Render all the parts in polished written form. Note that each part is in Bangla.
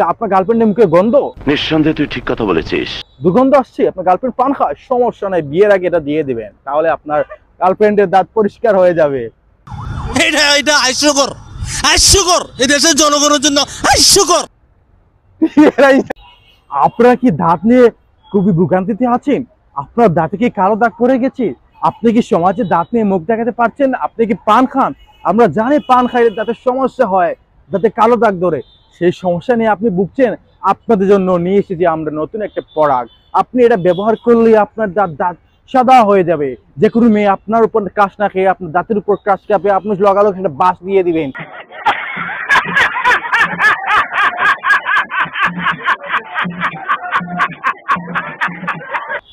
আপনার গার্লফ্রেন্ডের মুখে গন্ধ? নিঃসন্দেহে তুই ঠিক কথা বলেছিস। দুর্গন্ধ আসছে, আপনার গার্লফ্রেন্ড পান খায়, সমস্যা নাই, বিয়ের আগে এটা দিয়ে দিবেন, তাহলে আপনার গার্লফ্রেন্ডের দাঁত পরিষ্কার হয়ে যাবে। এটা হাস্যকর, হাস্যকর, এই দেশের জনগণের জন্য হাস্যকর। আপনারা কি দাঁত নিয়ে খুবই ভোগান্তিতে আছেন? আপনার দাঁতে কি কালো দাগ পড়ে গেছে? আপনি কি সমাজে দাঁত নিয়ে মুখ দেখাতে পারছেন? আপনি কি পান খান? আমরা জানি পান খাইলে দাঁতের সমস্যা হয়, দাঁতে কালো দাগ ধরে। সেই সমস্যা নিয়ে আপনি ভুগছেন, আপনাদের জন্য নিয়ে এসেছি আমরা নতুন একটা প্রোডাক্ট। আপনি এটা ব্যবহার করলে আপনার দাঁত সাদা হয়ে যাবে। যে কোনো মেয়ে আপনার উপর কাশ না খেয়ে আপনার দাঁতের উপর কাশ খাবে, আপনি লগালগ সেটা বাস দিয়ে দিবেন।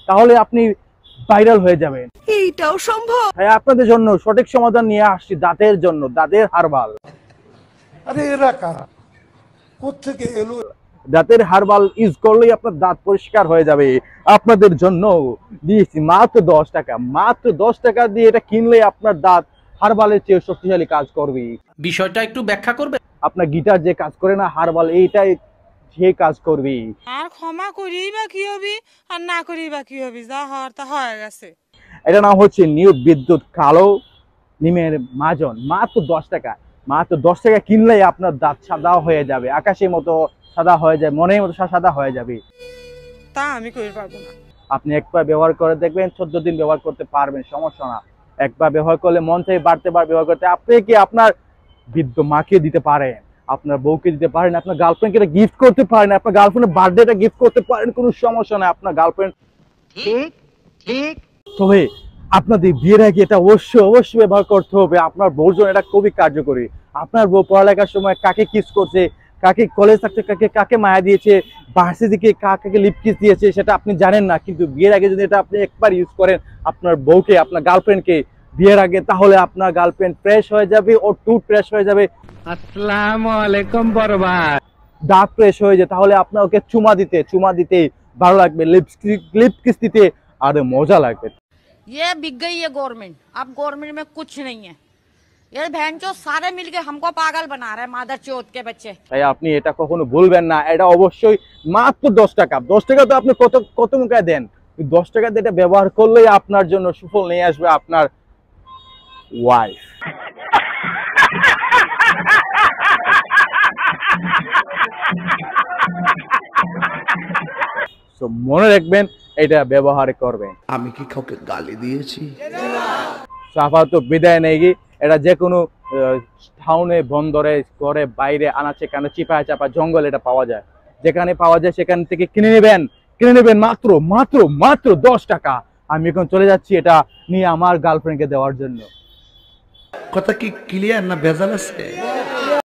তাহলে আপনি ভাইরাল হয়ে যাবেন। এইটাও সম্ভব? হ্যাঁ, আপনাদের জন্য সঠিক সমাধান নিয়ে আসছি, দাঁতের জন্য, দাঁতের হার্বাল। আরে এরা কারা, কোত্থেকে এলো? দাঁতের হার্বাল ইউজ করলেই আপনার দাঁত পরিষ্কার হয়ে যাবে। আপনাদের জন্য দিয়েছি মাত্র 10 টাকা, মাত্র 10 টাকা দিয়ে এটা কিনলে আপনার দাঁত হার্বালের চেয়ে শক্তিশালী কাজ করবে। বিষয়টা একটু ব্যাখ্যা করবে? আপনার গিটার যে কাজ করে না, হার্বাল এইটাই যে কাজ করবে। আর ক্ষমা করি বা কি হবে, আর না করি বা কি হবে, যা হওয়ার তা হয়ে গেছে। এটা নাম হচ্ছে নিউ বিদ্যুৎ কালো নিমের মাজন, মাত্র 10 টাকা। মাত্র 10 টাকা কিনলেই আপনার দাঁত সাদা হয়ে যাবে, আকাশের মতো সাদা হয়ে যায়, মনের মতো সাদা হয়ে যাবে। তা আমি করে পারবো না। আপনি একবার ব্যবহার করে দেখবেন, 14 দিন ব্যবহার করতে পারবেন, সমস্যা না। একবার ব্যবহার করলে মন থেকে বাড়তে পারে ব্যবহার করতে। আপনি কি আপনার বৃদ্ধ মাকে দিতে পারেন, আপনার বউকে দিতে পারেন, আপনার গার্লফ্রেন্ডকে এটা গিফট করতে পারেন, আপনার গার্লফ্রেন্ডের বার্থডেটা গিফট করতে পারেন, কোনো সমস্যা নাই। আপনার গার্লফ্রেন্ড ঠিক ঠিক, তবে আপনাদের বিয়ের আগে এটা অবশ্যই ব্যবহার করতে হবে। আপনার বউর জন্য এটা খুবই কার্যকরী। আপনার বউ পড়ালেখার সময় কাকে কিস করছে, কাকে কলেজ থাকতে কাকে মায়া দিয়েছে, ভার্সিটিতে কাকে লিপ কিস দিয়েছে, সেটা আপনি জানেন না। কিন্তু বিয়ের আগে যদি এটা আপনি একবার ইউজ করেন আপনার বউকে, আপনার গার্লফ্রেন্ডকে বিয়ের আগে, তাহলে আপনার গার্লফ্রেন্ড ফ্রেশ হয়ে যাবে, ও টুথ ফ্রেশ হয়ে যাবে। আসসালামু আলাইকুম বরবাদ। দাঁত ফ্রেশ হয়ে যায়, তাহলে আপনার ওকে চুমা দিতে ভালো লাগবে, লিপ কিস দিতে আরো মজা লাগবে। ये बिक गई है गवर्नमेंट, अब गवर्नमेंट में कुछ नहीं है। ये बहनचो सारे मिलके हमको पागल बना रहे हैं, मादर चौथ के बच्चे। তাই আপনি এটা কখনো ভুলবেন না। এটা অবশ্যই মাত্র 10 টাকা। 10 টাকা তো আপনি কত মুখে দেন, 10 টাকা দিয়ে এটা ব্যবহার করলেই আপনার জন্য সুফল নিয়ে আসবে আপনার ওয়াইফ। তো মনে রাখবেন, এটা ব্যবহার করবেন। আমি কি কাউকে গালি দিয়েছি? আপাতত বিদায় নেই। এটা যে কোনো টাউনে, বন্দরে, ঘরে, বাইরে, আনাচে কানে, চিপায় চাপা জঙ্গল এটা পাওয়া যায়। যেখানে পাওয়া যায় সেখান থেকে কিনে নেবেন মাত্র 10 টাকা। আমি এখন চলে যাচ্ছি এটা নিয়ে আমার গার্লফ্রেন্ডকে দেওয়ার জন্য। কথা কি ক্লিয়ার না ভেজাল আছে?